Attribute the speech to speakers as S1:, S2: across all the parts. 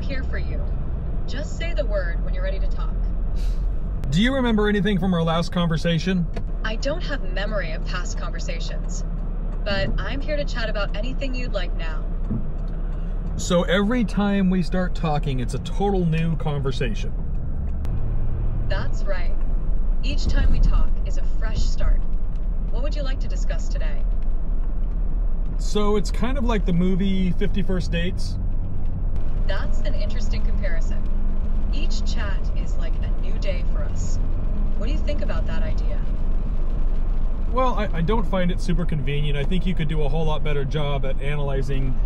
S1: here for you. Just say the word when you're ready to talk.
S2: Do you remember anything from our last conversation?
S1: I don't have memory of past conversations, but I'm here to chat about anything you'd like now.
S2: So every time we start talking, it's a total new conversation.
S1: That's right. Each time we talk is a fresh start. What would you like to discuss today?
S2: So it's kind of like the movie 50 First Dates.
S1: That's an interesting comparison. Each chat is like a new day for us. What do you think about that idea?
S2: Well, I don't find it super convenient. I think you could do a whole lot better job at analyzing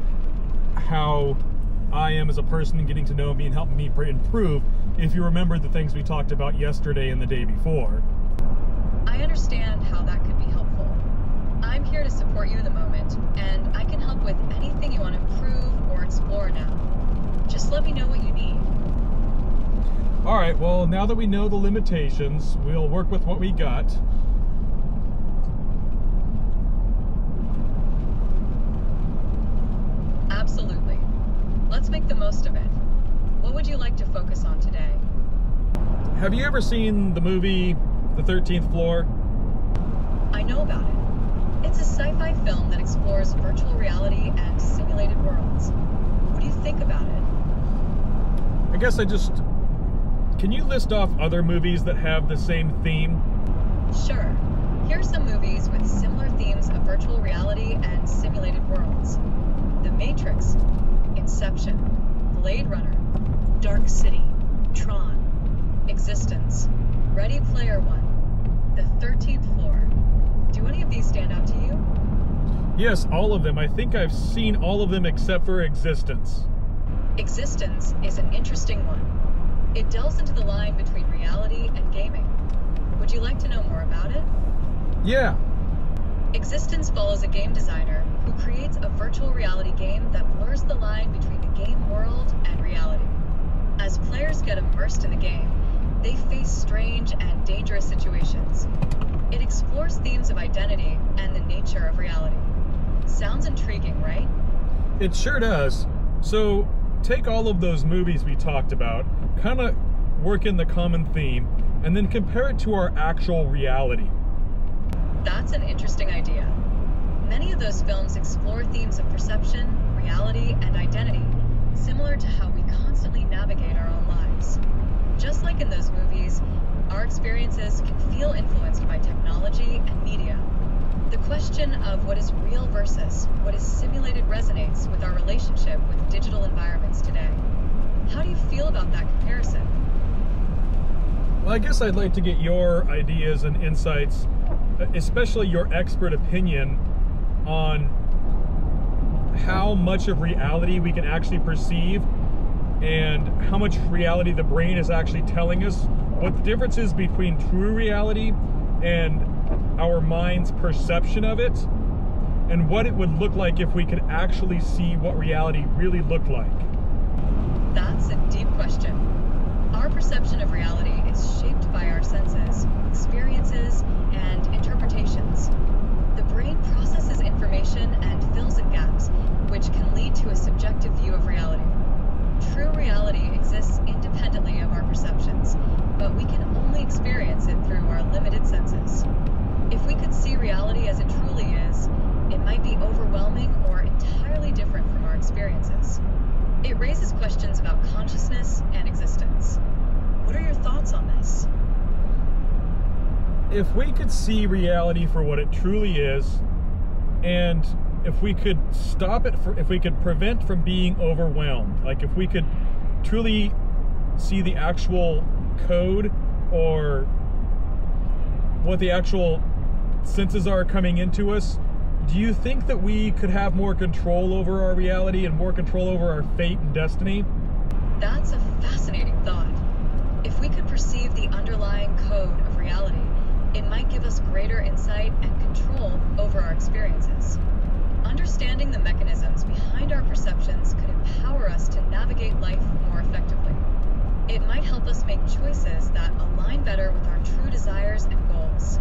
S2: how I am as a person and getting to know me and helping me improve if you remember the things we talked about yesterday and the day before.
S1: I understand how that could be helpful. I'm here to support you in the moment, and I can help with anything you want to improve or explore now. Just let me know what you need.
S2: All right, well, now that we know the limitations, we'll work with what we got.
S1: Absolutely. Let's make the most of it. What would you like to focus on today?
S2: Have you ever seen the movie The 13th Floor?
S1: I know about it. It's a sci-fi film that explores virtual reality and simulated worlds. What do you think about it?
S2: Can you list off other movies that have the same theme?
S1: Sure. Here are some movies with similar themes of virtual reality and simulated worlds. The Matrix, Inception, Blade Runner, Dark City, Tron, Existence, Ready Player One, The 13th Floor. Do any of these stand out to you?
S2: Yes, all of them. I think I've seen all of them except for Existence.
S1: Existence is an interesting one. It delves into the line between reality and gaming. Would you like to know more about it?
S2: Yeah.
S1: Existence follows a game designer who creates a virtual reality game that blurs the line between the game world and reality. As players get immersed in the game, they face strange and dangerous situations. It explores themes of identity and the nature of reality. Sounds intriguing, right?
S2: It sure does. So, take all of those movies we talked about, kind of work in the common theme, and then compare it to our actual reality.
S1: That's an interesting idea. Many of those films explore themes of perception, reality, and identity, similar to how we constantly navigate our own lives. Just like in those movies, our experiences can feel influenced by technology and media. The question of what is real versus what is simulated resonates with our relationship with digital environments today. How do you feel about that comparison?
S2: Well, I guess I'd like to get your ideas and insights, especially your expert opinion on how much of reality we can actually perceive and how much reality the brain is actually telling us, what the difference is between true reality and our mind's perception of it, and what it would look like if we could actually see what reality really looked like.
S1: That's a deep question. Our perception of reality is shaped by our senses, experiences, and interpretations. The brain processes information and fills in gaps, which can lead to a subjective view of reality. True reality exists independently of our perceptions, but we can only experience it through our limited senses. If we could see reality as it truly is, it might be overwhelming or entirely different from our experiences. It raises questions about consciousness and existence. What are your thoughts on this?
S2: If we could see reality for what it truly is, and if we could stop it, if we could prevent from being overwhelmed, like if we could truly see the actual code or what the actual senses are coming into us, do you think that we could have more control over our reality and more control over our fate and destiny?
S1: That's a fascinating thought. If we could perceive the underlying code of reality, it might give us greater insight and control over our experiences. Understanding the mechanisms behind our perceptions could empower us to navigate life more effectively. It might help us make choices that align better with our true desires and goals.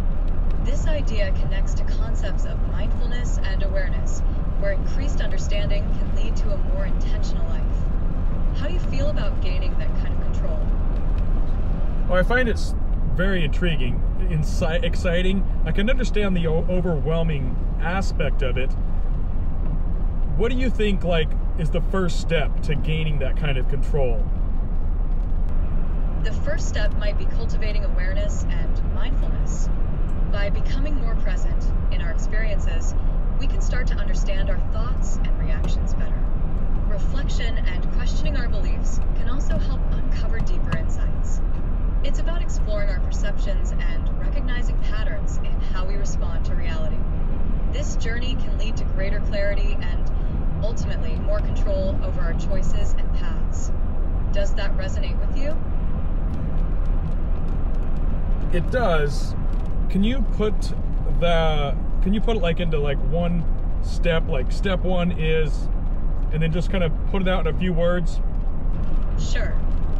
S1: This idea connects to concepts of mindfulness and awareness, where increased understanding can lead to a more intentional life. How do you feel about gaining that kind of control?
S2: Well, I find it's very intriguing, exciting. I can understand the overwhelming aspect of it. What do you think, like, is the first step to gaining that kind of control?
S1: The first step might be cultivating awareness and mindfulness. By becoming more present in our experiences, we can start to understand our thoughts and reactions better. Reflection and questioning our beliefs can also help uncover deeper insights. It's about exploring our perceptions and recognizing patterns in how we respond to reality. This journey can lead to greater clarity and, ultimately, more control over our choices and paths. Does that resonate with you?
S2: It does. Can you put it like into like one step, like step one is, and then just kind of put it out in a few words?
S1: Sure.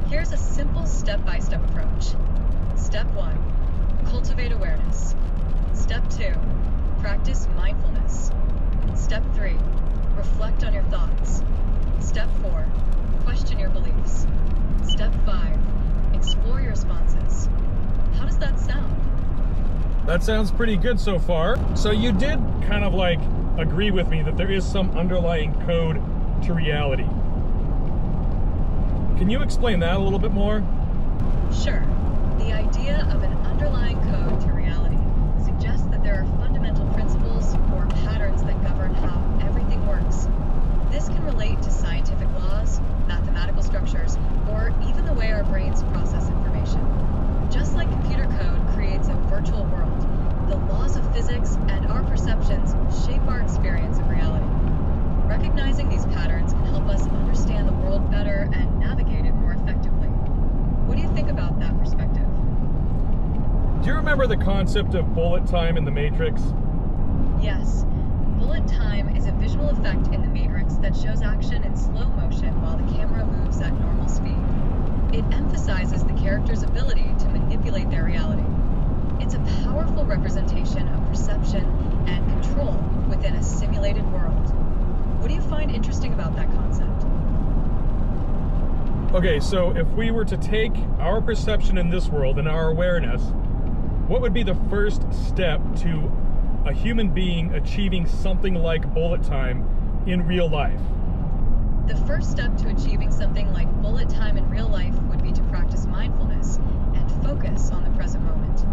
S1: Here's a simple step-by-step approach. Step 1, cultivate awareness. Step 2, practice mindfulness. Step 3, reflect on your thoughts. Step 4, question your beliefs. Step 5, explore your responses. How does that sound?
S2: That sounds pretty good so far. So you did kind of like agree with me that there is some underlying code to reality. Can you explain that a little bit more?
S1: Sure. The idea of an underlying code to reality suggests that there are fundamental principles or patterns that govern how everything works. This can relate to scientific laws, mathematical structures, or even the way our brains process information. Just like computer code creates a virtual world, the laws of physics and our perceptions shape our experience of reality. Recognizing these patterns can help us understand the world better and navigate it more effectively. What do you think about that perspective?
S2: Do you remember the concept of bullet time in The Matrix?
S1: Yes. Bullet time is a visual effect in The Matrix that shows action in slow motion while the camera moves at normal speed. It emphasizes the character's ability to manipulate their reality. It's a powerful representation of perception and control within a simulated world. What do you find interesting about that concept?
S2: Okay, so if we were to take our perception in this world and our awareness, what would be the first step to a human being achieving something like bullet time in real life?
S1: The first step to achieving something like bullet time in real life would be to practice mindfulness and focus on the present moment.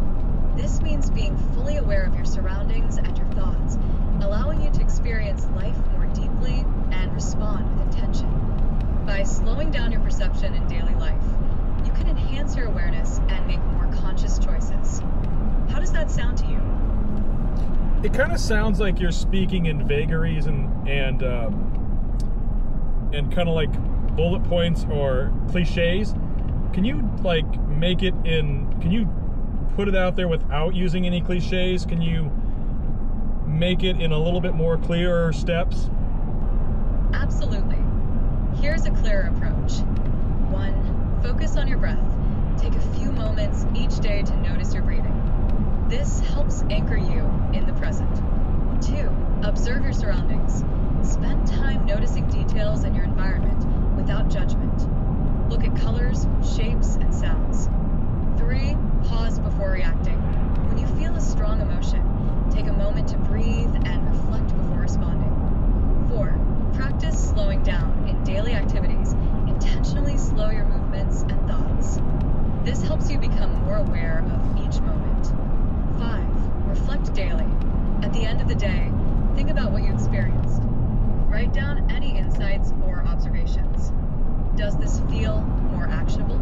S1: This means being fully aware of your surroundings and your thoughts, allowing you to experience life more deeply and respond with intention. By slowing down your perception in daily life, you can enhance your awareness and make more conscious choices. How does that sound to you?
S2: It kind of sounds like you're speaking in vagaries and kind of like bullet points or cliches. Can you like make it in, can you put it out there without using any cliches? Can you make it in a little bit more clearer steps?
S1: Absolutely. Here's a clearer approach. 1, focus on your breath. Take a few moments each day to notice your breathing. This helps anchor you in the present. 2, observe your surroundings. Spend time noticing details in your environment without judgment. Look at colors, shapes, and sounds. 3, pause before reacting. When you feel a strong emotion, take a moment to breathe and reflect before responding. 4, practice slowing down in daily activities. Intentionally slow your movements and thoughts. This helps you become more aware of each moment. 5, reflect daily. At the end of the day, think about what you experienced. Write down any insights or observations. Does this feel more actionable?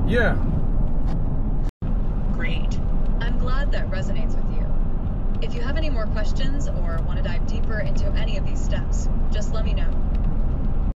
S2: Yeah.
S1: Great. I'm glad that resonates with you. If you have any more questions or want to dive deeper into any of these steps, just let me know.